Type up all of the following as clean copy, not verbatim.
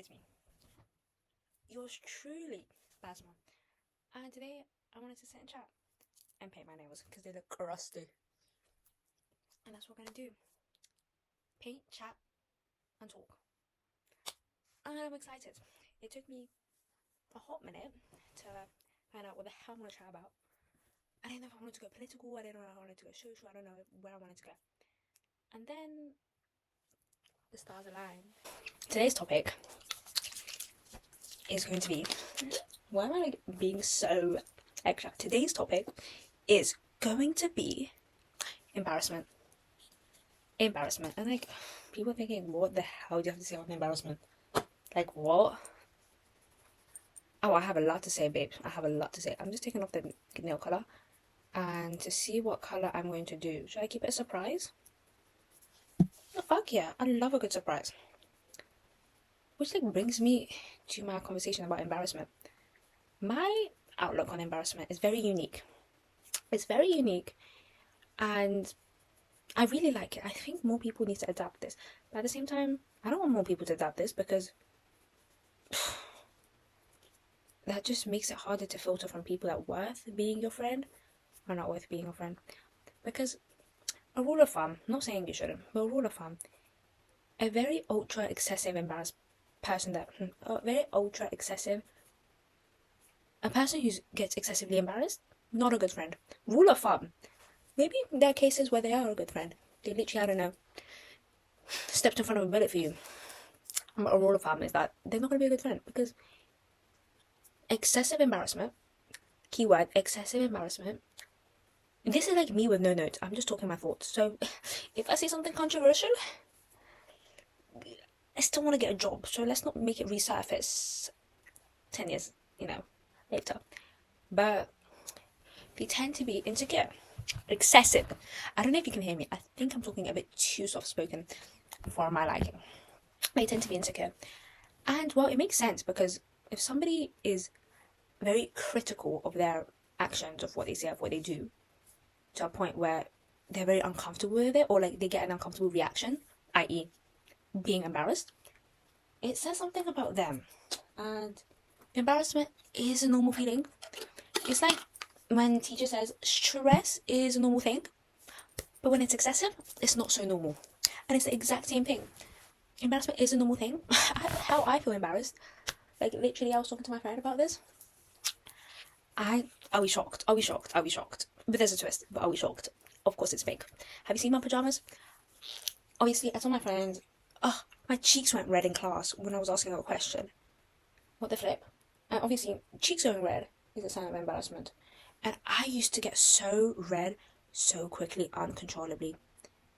it's me, yours truly, Basma. And today I wanted to sit and chat and paint my nails because they look rusty. And that's what we're gonna do: paint, chat, and talk. And I'm excited. It took me a hot minute to find out what the hell I want to chat about. I didn't know if I wanted to go political, I didn't know if I wanted to go social, I don't know where I wanted to go. And then the stars aligned. Today's topic is going to be, why am I like being so extra? Today's topic is going to be embarrassment. Embarrassment. And like, people are thinking, what the hell do you have to say on embarrassment? Like, what? Oh, I have a lot to say, babe. I have a lot to say. I'm just taking off the nail colour and to see what colour I'm going to do. Should I keep it a surprise? Oh, fuck yeah. I love a good surprise. Which like brings me to my conversation about embarrassment. My outlook on embarrassment is very unique. It's very unique, and I really like it. I think more people need to adapt this. But at the same time, I don't want more people to adapt this because that just makes it harder to filter from people that are worth being your friend or not worth being your friend. Because a rule of thumb, not saying you shouldn't, but a rule of thumb, a very ultra excessive embarrassed person a person who gets excessively embarrassed, not a good friend. Rule of thumb. Maybe there are cases where they are a good friend. They literally, I don't know, stepped in front of a bullet for you. But a rule of thumb is that they're not going to be a good friend because excessive embarrassment, keyword, excessive embarrassment. This is like me with no notes. I'm just talking my thoughts. So if I say something controversial, I still want to get a job. So let's not make it resurface 10 years, later. But they tend to be insecure. Excessive. I don't know if you can hear me. I think I'm talking a bit too soft spoken for my liking. They tend to be insecure. And well, it makes sense because if somebody is very critical of their actions, of what they say, of what they do, to a point where they're very uncomfortable with it, or like they get an uncomfortable reaction, i.e. being embarrassed, it says something about them. And embarrassment is a normal feeling. It's like when teacher says stress is a normal thing, but when it's excessive, it's not so normal. And it's the exact same thing. Embarrassment is a normal thing. How I feel embarrassed. Like literally, I was talking to my friend about this. Are we shocked? Are we shocked? Are we shocked? But there's a twist. But are we shocked? Of course it's fake. Have you seen my pajamas? Obviously, I told my friend, my cheeks went red in class when I was asking her a question. What the flip? And obviously, cheeks going red is a sign of embarrassment. And I used to get so red so quickly, uncontrollably.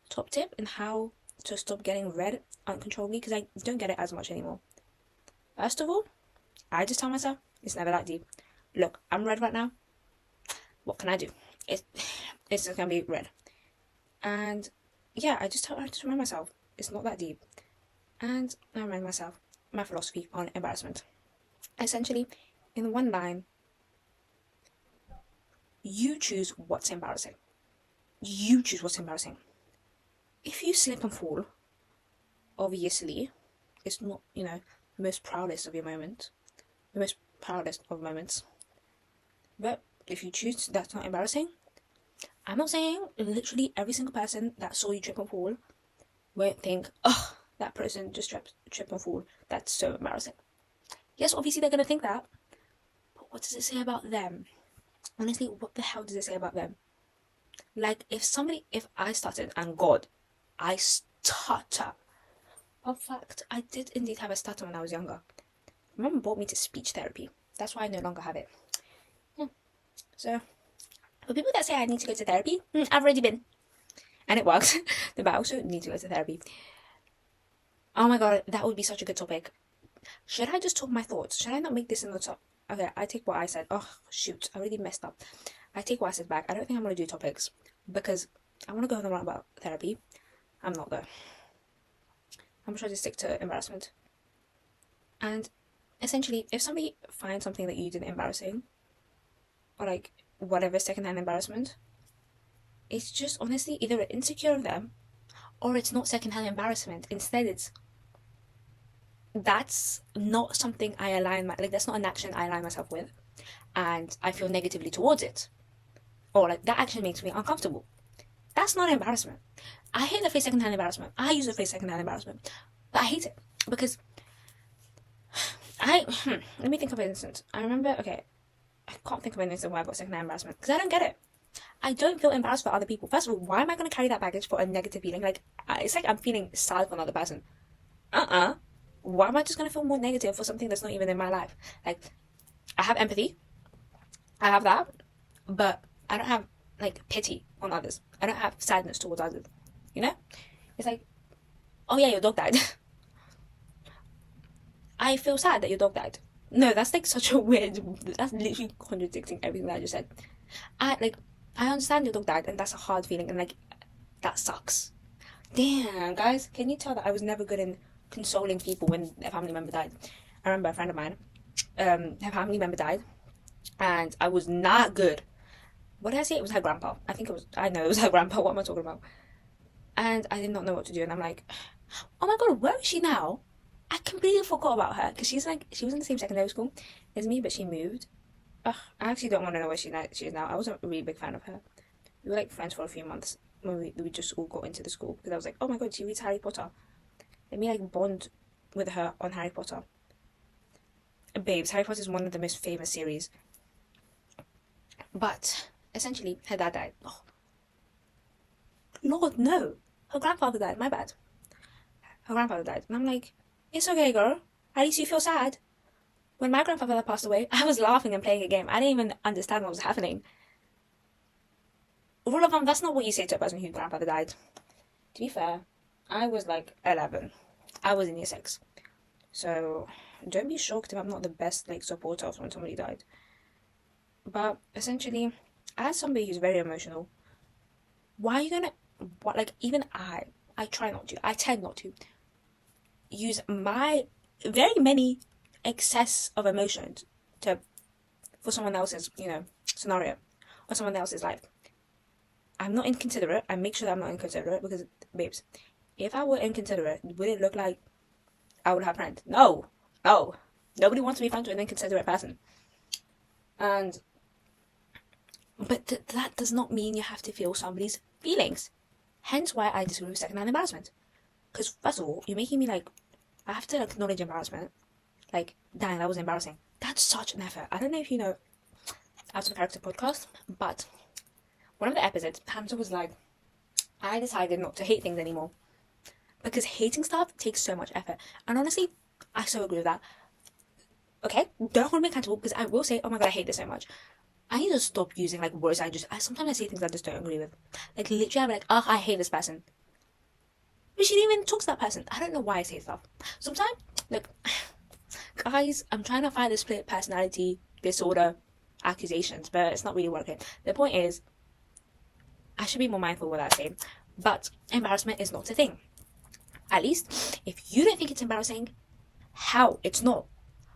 Top tip in how to stop getting red uncontrollably, because I don't get it as much anymore. First of all, I just tell myself, it's never that deep. Look, I'm red right now. What can I do? It's just going to be red. And yeah, I just remind myself, it's not that deep. And I remind myself my philosophy on embarrassment. Essentially, in one line, you choose what's embarrassing. You choose what's embarrassing. If you slip and fall, obviously, it's not, the most proudest of your moment. The most proudest of moments. But if you choose that's not embarrassing, I'm not saying literally every single person that saw you trip and fall won't think, that person just trip and fall. That's so embarrassing. Yes, obviously they're going to think that. But what does it say about them? Honestly, what the hell does it say about them? Like, if I stuttered, and God, I stutter. In fact, I did indeed have a stutter when I was younger. My mum brought me to speech therapy. That's why I no longer have it. Yeah. So, for people that say I need to go to therapy, I've already been. And it works. But I also need to go to therapy. Oh my god, that would be such a good topic. Should I just talk my thoughts? Should I not make this in the top? Okay, I take what I said. Oh, shoot. I really messed up. I take what I said back. I don't think I'm going to do topics because I want to go on the run about therapy. I'm not though. I'm trying to stick to embarrassment. And essentially, if somebody finds something that you did embarrassing, or like whatever secondhand embarrassment, it's just honestly either an insecure of them or it's not secondhand embarrassment. Instead, it's that's not something I align that's not an action I align myself with, and I feel negatively towards it, or like that action makes me uncomfortable. That's not embarrassment. I hate the phrase secondhand embarrassment. I use the phrase secondhand embarrassment, but I hate it because let me think of an instance. I remember, okay, I can't think of an instance where I got secondhand embarrassment because I don't get it. I don't feel embarrassed for other people. First of all, why am I going to carry that baggage for a negative feeling? Like, it's like I'm feeling sad for another person. Why am I just going to feel more negative for something that's not even in my life? Like, I have empathy. I have that. But I don't have, like, pity on others. I don't have sadness towards others. You know? It's like, oh yeah, your dog died. I feel sad that your dog died. No, that's like such a weird. That's literally contradicting everything that I just said. I understand your dog died, and that's a hard feeling, and like, that sucks. Damn, guys, can you tell that I was never good in consoling people when their family member died? I remember a friend of mine, her family member died, and I was not good. What did I say? It was her grandpa. I know it was her grandpa. What am I talking about? And I did not know what to do, and I'm like, oh my god, where is she now? I completely forgot about her because she was in the same secondary school as me, but she moved. Ugh, I actually don't want to know where she is now. I wasn't a really big fan of her. We were like friends for a few months when we just all got into the school because I was like, oh my god, she reads Harry Potter. Let me like bond with her on Harry Potter. Babes, Harry Potter is one of the most famous series. But essentially, her dad died. Oh, Lord, no. Her grandfather died. My bad. Her grandfather died. And I'm like, it's okay, girl. At least you feel sad. When my grandfather passed away, I was laughing and playing a game. I didn't even understand what was happening. Rule of thumb, that's not what you say to a person whose grandfather died. To be fair, I was like 11. I was in year 6. So don't be shocked if I'm not the best like supporter of when somebody died. But essentially, as somebody who's very emotional, why are you gonna, even I try not to, I tend not to use my very many excess of emotions for someone else's, scenario or someone else's life. I'm not inconsiderate. I make sure that I'm not inconsiderate because, babes, if I were inconsiderate, would it look like I would have friends? No. Nobody wants to be friends with an inconsiderate person. But that does not mean you have to feel somebody's feelings. Hence why I disagree with secondhand embarrassment. Because first of all, you're making me like, I have to acknowledge embarrassment. Like, dang, that was embarrassing. That's such an effort. I don't know if you know Out of Character podcast, but one of the episodes, Hamza was like, I decided not to hate things anymore. Because hating stuff takes so much effort. And honestly, I so agree with that. Okay, don't hold me accountable because I will say, oh my god, I hate this so much. I need to stop using like words sometimes I say things I just don't agree with. Like literally I'm like, oh, I hate this person. But she didn't even talk to that person. I don't know why I say stuff. Sometimes, look, guys, I'm trying to find the split personality disorder accusations, but it's not really working. The point is, I should be more mindful with what I say. But embarrassment is not a thing. At least, if you don't think it's embarrassing, how? It's not.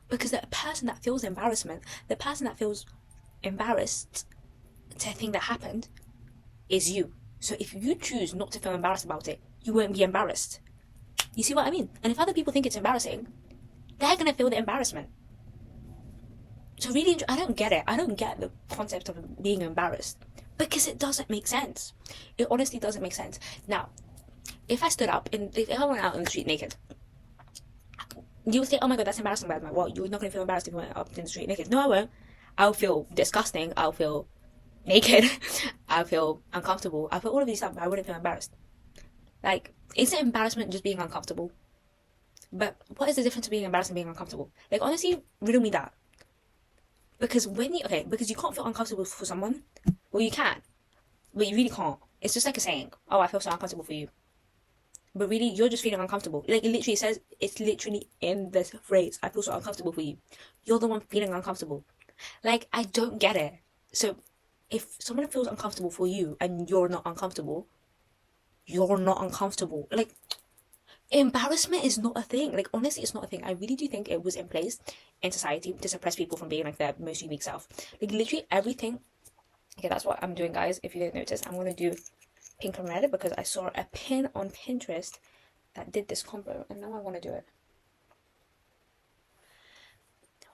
Because the person that feels embarrassment, the person that feels embarrassed to a thing that happened, is you. So if you choose not to feel embarrassed about it, you won't be embarrassed. You see what I mean? And if other people think it's embarrassing, they're going to feel the embarrassment. So really, I don't get it. I don't get the concept of being embarrassed. Because it doesn't make sense. It honestly doesn't make sense. Now, if I stood up and if I went out on the street naked, you would say, oh my god, that's embarrassing, badma. Well, you're not going to feel embarrassed if you went up in the street naked. No, I won't. I'll feel disgusting. I'll feel naked. I'll feel uncomfortable. I'll feel all of these stuff, but I wouldn't feel embarrassed. Like, isn't embarrassment just being uncomfortable? But what is the difference between being embarrassed and being uncomfortable? Like, honestly, riddle me that. Because because you can't feel uncomfortable for someone. Well, you can. But you really can't. It's just like a saying. Oh, I feel so uncomfortable for you. But really, you're just feeling uncomfortable. Like, it literally says, it's literally in this phrase, I feel so uncomfortable for you. You're the one feeling uncomfortable. Like, I don't get it. So, if someone feels uncomfortable for you and you're not uncomfortable, you're not uncomfortable. Like, embarrassment is not a thing. Like, honestly, it's not a thing. I really do think it was in place in society to suppress people from being like their most unique self. Like, literally everything. Okay, that's what I'm doing, guys. If you didn't notice, I'm going to do pink and red because I saw a pin on Pinterest that did this combo and now I want to do it.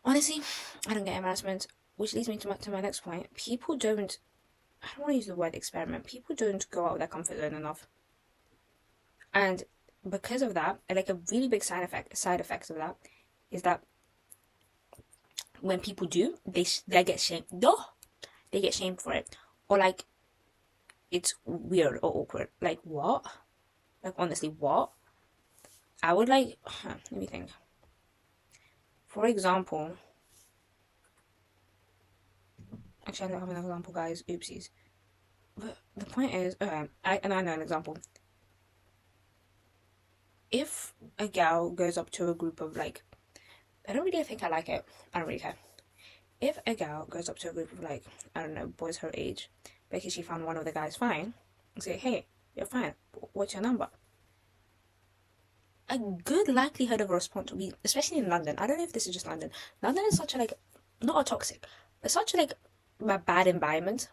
Honestly, I don't get embarrassment, which leads me to my next point. People don't, I don't want to use the word experiment, people don't go out of their comfort zone enough. And because of that, like a really big side effect of that is that when people do, they get shamed. They get shamed for it, or like it's weird or awkward. Like what? Like honestly, what? I would like. Let me think. For example, actually, I don't have an example, guys. Oopsies. But the point is, I know an example. If a gal goes up to a group of like, I don't really think I like it. I don't really care. If a gal goes up to a group of like, I don't know, boys her age, because she found one of the guys fine, and say, hey, you're fine. What's your number? A good likelihood of a response will be, especially in London. I don't know if this is just London. London is such a like, not a toxic, but such a like a bad environment.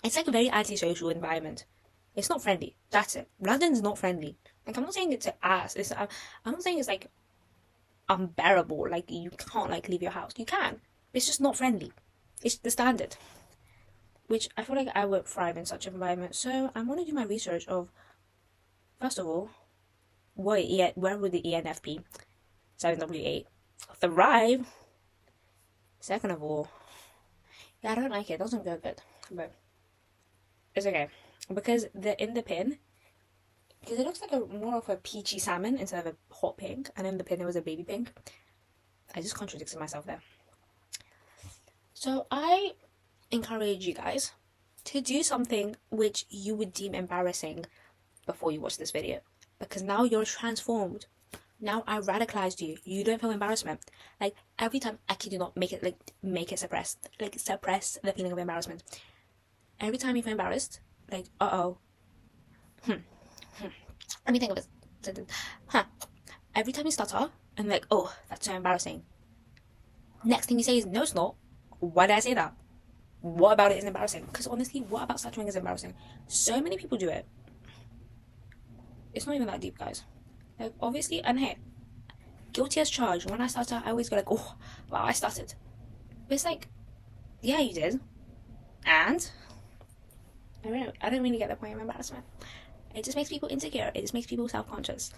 It's like a very antisocial environment. It's not friendly. That's it. London's not friendly. Like I'm not saying it's an ass. I'm not saying it's like unbearable. Like you can't like leave your house. You can. It's just not friendly. It's the standard. Which I feel like I would thrive in such an environment. So I'm gonna do my research of, first of all, where would the ENFP 7W8 thrive? Second of all, yeah, I don't like it. It doesn't feel good, but it's okay because in the pin, because it looks like a more of a peachy salmon instead of a hot pink, and in the pin it was a baby pink. I just contradicted myself there. So I encourage you guys to do something which you would deem embarrassing before you watch this video, because now you're transformed. Now I radicalized you. You don't feel embarrassment. Like every time, I kid you not, make it suppress the feeling of embarrassment. Every time you feel embarrassed, like let me think of it. Every time you stutter and like, oh, that's so embarrassing. Next thing you say is, no, it's not. Why did I say that? What about it is embarrassing? Because honestly, what about stuttering is embarrassing? So many people do it. It's not even that deep, guys. Like obviously, and hey, guilty as charged. When I stutter, I always go like, oh, wow, I stuttered. But it's like, yeah, you did. And I don't really get the point of embarrassment. It just makes people insecure. It just makes people self-conscious.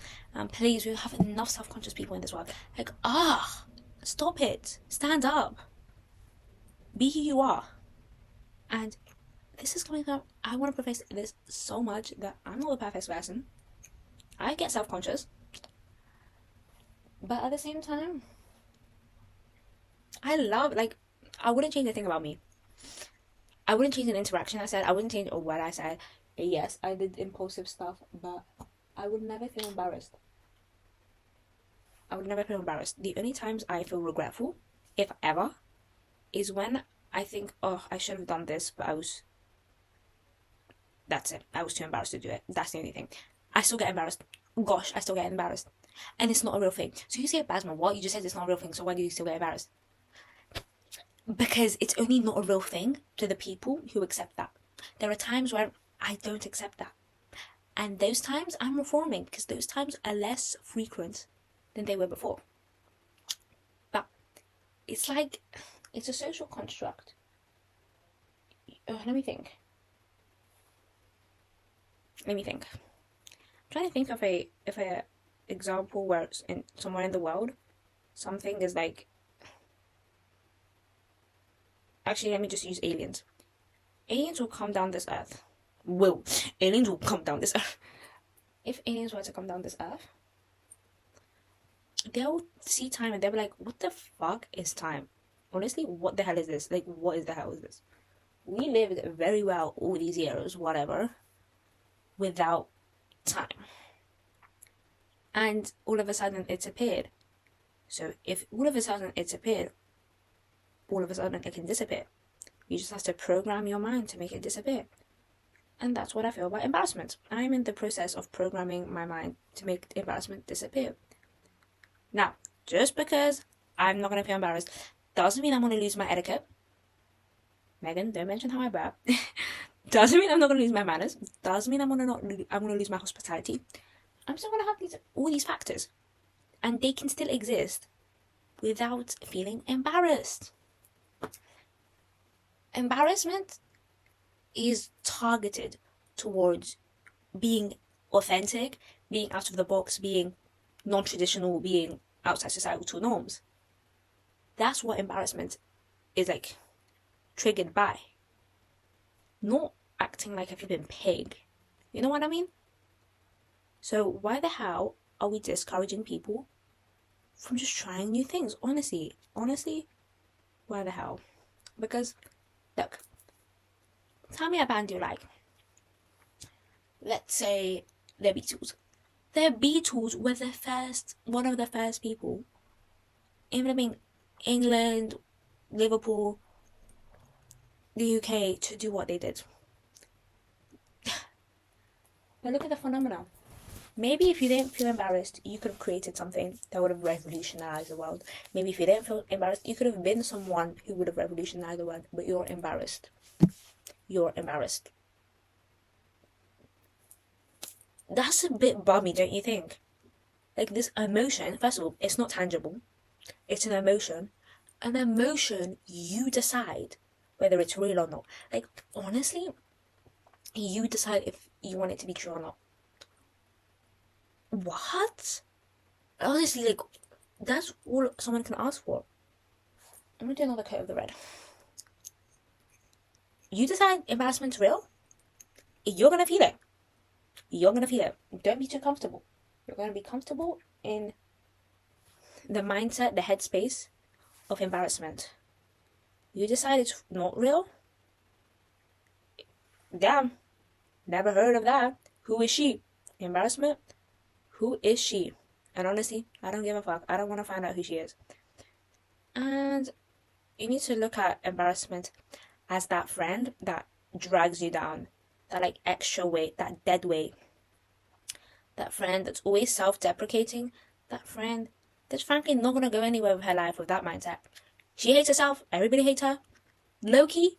Please, we have enough self-conscious people in this world. Like, stop it. Stand up. Be who you are. And this is coming up. I want to preface this so much that I'm not the perfect person. I get self-conscious. But at the same time, I wouldn't change a thing about me. I wouldn't change an interaction I said. I wouldn't change a word I said. Yes, I did impulsive stuff, but I would never feel embarrassed. I would never feel embarrassed. The only times I feel regretful, if ever, is when I think, oh, I should have done this, but that's it. I was too embarrassed to do it. That's the only thing. I still get embarrassed. Gosh, I still get embarrassed. And it's not a real thing. So you say, Basma, what? You just said it's not a real thing, so why do you still get embarrassed? Because it's only not a real thing to the people who accept that. There are times where I don't accept that. And those times I'm reforming, because those times are less frequent than they were before. But it's like, it's a social construct. Let me think. I'm trying to think of a example where somewhere in the world something is like, actually let me just use aliens. Aliens will come down this earth. Aliens will come down this earth. If aliens were to come down this earth, they'll see time and they'll be like, what the fuck is time? Honestly, what the hell is this? Like, what is the hell is this? We lived very well all these years, whatever, without time. And all of a sudden it's appeared. So if all of a sudden it's appeared, all of a sudden it can disappear. You just have to program your mind to make it disappear. And that's what I feel about embarrassment. I'm in the process of programming my mind to make embarrassment disappear. Now, just because I'm not going to feel embarrassed doesn't mean I'm going to lose my etiquette. Megan, don't mention how I burp. Doesn't mean I'm not going to lose my manners. Doesn't mean I'm going to lose my hospitality. I'm still going to have all these factors. And they can still exist. without feeling embarrassed. Embarrassment is targeted towards being authentic, being out of the box, being non-traditional, being outside societal norms. That's what embarrassment is like triggered by. Not acting like a flipping pig. You know what I mean? So why the hell are we discouraging people from just trying new things? Honestly, why the hell? Because, look, tell me a band you like. Let's say the Beatles. The Beatles were one of the first people in England, Liverpool, the UK to do what they did. But look at the phenomenon. Maybe if you didn't feel embarrassed, you could have created something that would have revolutionized the world. Maybe if you didn't feel embarrassed, you could have been someone who would have revolutionized the world, but you're embarrassed. You're embarrassed. That's a bit bummy, don't you think? Like, this emotion, first of all, it's not tangible. It's an emotion. An emotion, you decide whether it's real or not. Like, honestly, you decide if you want it to be true or not. What? Honestly, like, that's all someone can ask for. I'm gonna do another coat of the red. You decide embarrassment's real, you're gonna feel it. You're gonna feel it. Don't be too comfortable. You're gonna be comfortable in the mindset, the headspace of embarrassment. You decide it's not real? Damn. Never heard of that. Who is she? Embarrassment? Who is she? And honestly, I don't give a fuck. I don't want to find out who she is. And you need to look at embarrassment as that friend that drags you down. That like extra weight, that dead weight. That friend that's always self-deprecating. That friend that's frankly not going to go anywhere with her life with that mindset. She hates herself. Everybody hates her. Low-key,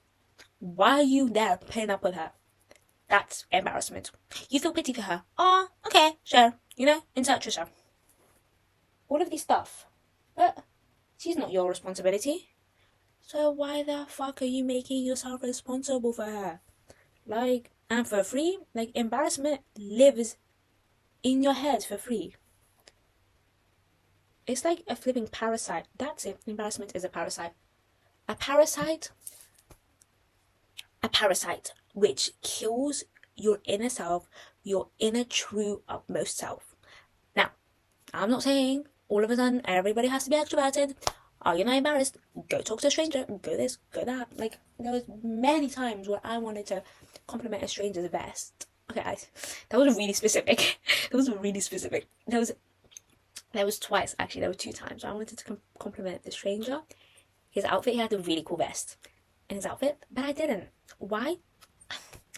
why are you there putting up with her? That's embarrassment. You feel pity for her. Oh, okay, sure. You know, insert Trisha. All of this stuff. But she's not your responsibility. So why the fuck are you making yourself responsible for her? Like, and for free? Like, embarrassment lives in your head for free. It's like a flipping parasite. That's it. Embarrassment is a parasite. A parasite which kills your inner self, your inner true utmost self. Now, I'm not saying all of a sudden everybody has to be extroverted. Are you not embarrassed? Go talk to a stranger. Go this, go that. Like, there was many times where I wanted to compliment a stranger's vest. Okay, that was really specific. There was twice, actually. There were 2 times. I wanted to compliment the stranger. His outfit, he had a really cool vest in his outfit, but I didn't. Why?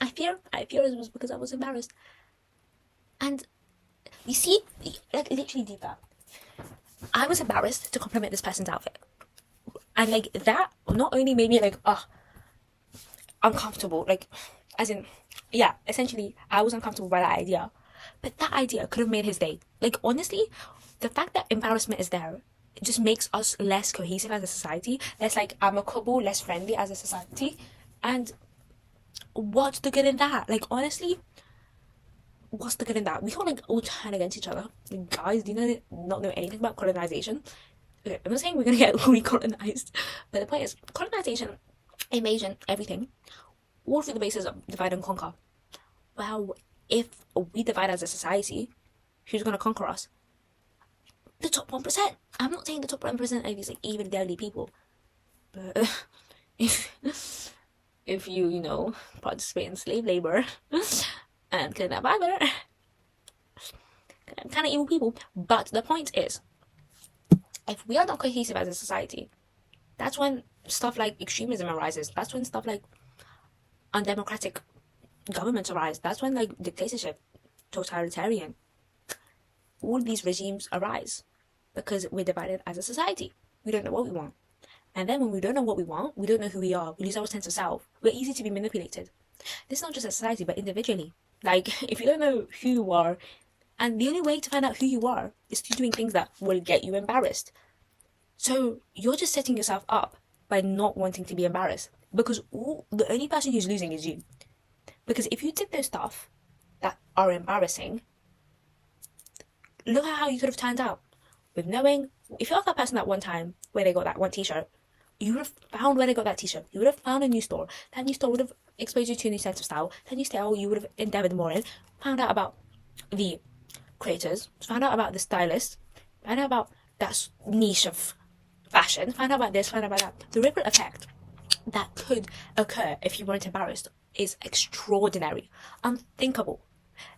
I fear it was because I was embarrassed. And you see, like, literally deep down, I was embarrassed to compliment this person's outfit. And like, that not only made me like, uncomfortable, like, as in, yeah, essentially, I was uncomfortable by that idea. But that idea could have made his day. Like, honestly, the fact that embarrassment is there, it just makes us less cohesive as a society, less like amicable, less friendly as a society. And what's the good in that? Like, honestly, what's the good in that? We can't like all turn against each other. Like, guys, do you not know anything about colonization? Okay, I'm not saying we're gonna get recolonized, but the point is, colonization, invasion, everything, all through the basis of divide and conquer. Well, if we divide as a society, who's gonna conquer us? The top 1%. I'm not saying the top 1% are these like even deadly people, but if you participate in slave labor and kidnap either, kind of evil people. But the point is, if we are not cohesive as a society, that's when stuff like extremism arises. That's when stuff like undemocratic governments arise. That's when like dictatorship, totalitarian, all these regimes arise because we're divided as a society. We don't know what we want. And then when we don't know what we want, we don't know who we are, we lose our sense of self. We're easy to be manipulated. This is not just a society, but individually. Like, if you don't know who you are, and the only way to find out who you are is through doing things that will get you embarrassed. So you're just setting yourself up by not wanting to be embarrassed, because the only person who's losing is you. Because if you did those stuff that are embarrassing, look at how you could have turned out. With knowing, if you asked that person that one time where they got that one t-shirt, you would have found where they got that t-shirt. You would have found a new store. That new store would have exposed you to a new sense of style. That new style you would have endeavored more in. Found out about the creators. Found out about the stylist. Found out about that niche of fashion. Find out about this. Find out about that. The ripple effect that could occur if you weren't embarrassed is extraordinary, unthinkable.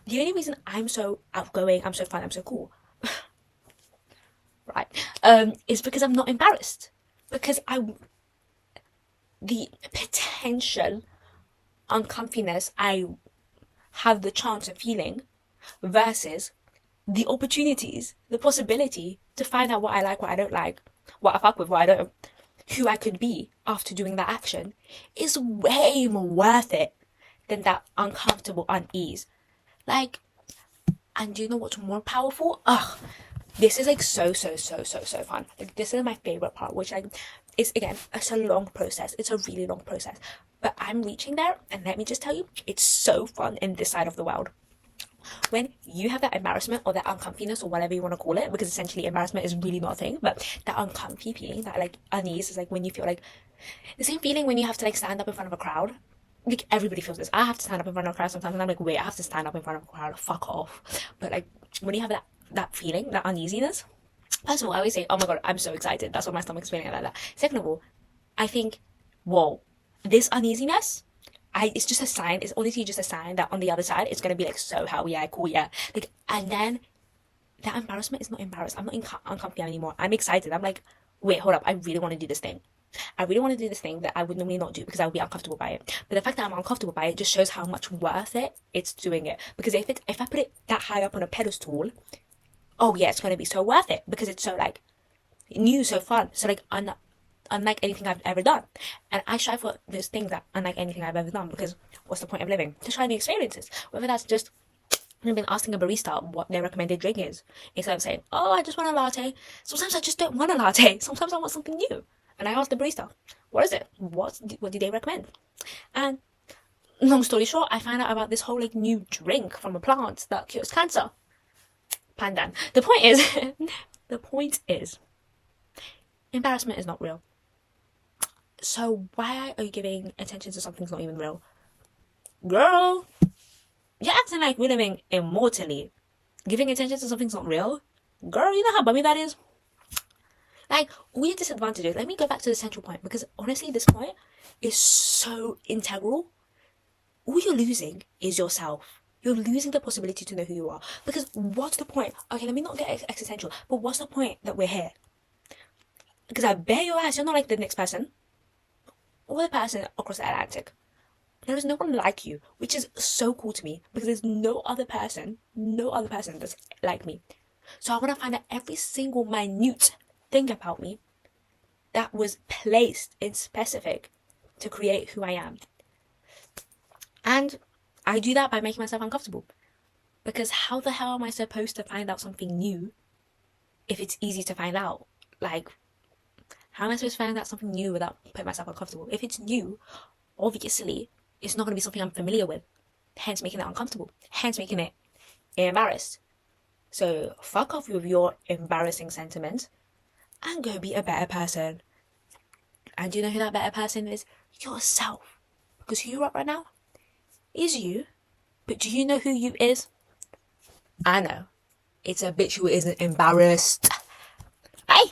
The only reason I'm so outgoing, I'm so fun, I'm so cool, right, is because I'm not embarrassed. Because the potential uncomfiness I have the chance of feeling versus the opportunities, the possibility to find out what I like, what I don't like, what I fuck with, what I don't, who I could be after doing that action is way more worth it than that uncomfortable unease. Like, and do you know what's more powerful? Ugh, this is like so fun. Like, this is my favorite part, which like is, again, it's a long process. It's a really long process, but I'm reaching there, and let me just tell you, it's so fun in this side of the world. When you have that embarrassment or that uncomfiness or whatever you want to call it, because essentially embarrassment is really not a thing, but that uncomfy feeling, that like unease, is like when you feel like the same feeling when you have to like stand up in front of a crowd. Like, everybody feels this. I have to stand up in front of a crowd sometimes, and I'm like, wait, I have to stand up in front of a crowd. Fuck off. But like, when you have that feeling, that uneasiness, first of all, I always say, oh my god, I'm so excited. That's what my stomach's feeling like that. Second of all, I think, whoa, this uneasiness, it's just a sign. It's honestly just a sign that on the other side, it's gonna be like, so how, yeah, cool, yeah. Like, and then that embarrassment is not embarrassed. I'm not uncomfortable anymore. I'm excited. I'm like, wait, hold up. I really want to do this thing. I really want to do this thing that I would normally not do because I would be uncomfortable by it. But the fact that I'm uncomfortable by it just shows how much worth it's doing it. Because if I put it that high up on a pedestal, oh yeah, it's gonna be so worth it because it's so like new, so fun, so like unlike anything I've ever done. And I strive for those things that unlike anything I've ever done, because what's the point of living? To try new experiences. Whether that's just I've been asking a barista what their recommended drink is, instead of saying, oh, I just want a latte. Sometimes I just don't want a latte. Sometimes I want something new. And I ask the barista, what is it? What do they recommend? And long story short, I found out about this whole like new drink from a plant that cures cancer. Pandan. The point is, the point is, embarrassment is not real. So why are you giving attention to something that's not even real? Girl, you're acting like we're living immortally. Giving attention to something's not real? Girl, you know how bummy that is? Like, all your disadvantages. Let me go back to the central point, because honestly, this point is so integral. All you're losing is yourself. You're losing the possibility to know who you are. Because what's the point? Okay, let me not get existential, but what's the point that we're here? Because I bet your ass you're not like the next person or the person across the Atlantic. There is no one like you, which is so cool to me, because there's no other person that's like me. So I want to find out every single minute thing about me that was placed in specific to create who I am. And I do that by making myself uncomfortable. Because how the hell am I supposed to find out something new if it's easy to find out? Like, how am I supposed to find out something new without putting myself uncomfortable? If it's new, obviously, it's not going to be something I'm familiar with. Hence making it uncomfortable. Hence making it embarrassed. So fuck off with your embarrassing sentiments and go be a better person. And do you know who that better person is? Yourself. Because who you are right now is you. But do you know who you is? I know. It's a bitch who isn't embarrassed. Bye.